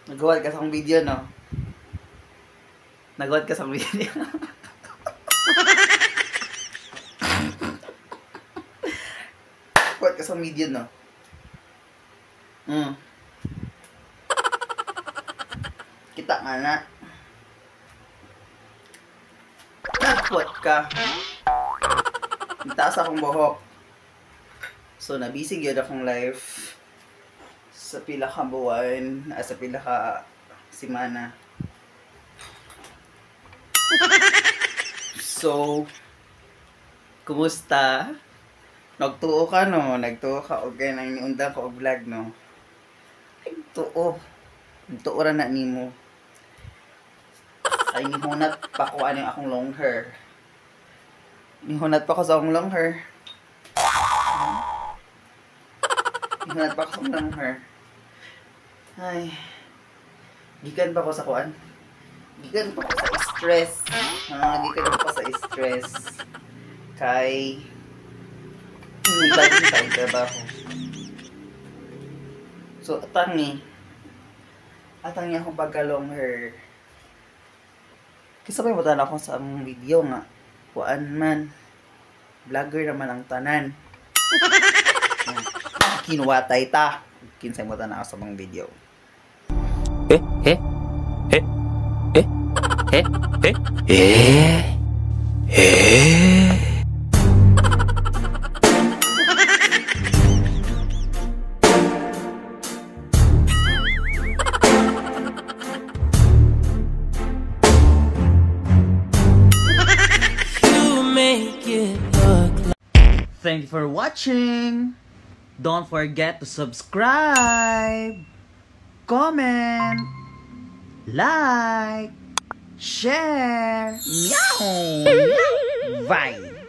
Nagawad ka sa akong video, no? Nagawad ka sa video. Nagawad ka sa video, no? Kita nga na. Nagawad ka. Itaas akong buhok. So, nabisig yun akong life sa pila ka buwan, sa pila ka simana. So, kumusta? Nagtuo ka, no? Nagtuo ka, okay, nang iniundang ko og vlog, no? Nagtuo. Nagtuo ra na nimo. Ay, nihunat pa ko ano yung akong long hair. Nihunat pa ko sa akong long hair. Nihunat pa ko sa akong long hair. Ay, gikan pa ko sa kuan. Gikan pa ko sa stress. Gikan pa ko sa stress. Kay ibang taong trabaho. So, atang niya akong pagka-long hair. Kasi sabay mo ako sa ang video nga. Kuan man. Vlogger naman ang tanan. Kinuwatay ta. Kinsay mo ako sa mga video. Thank you for watching. Don't forget to subscribe, comment, like, share. Meow. Bye.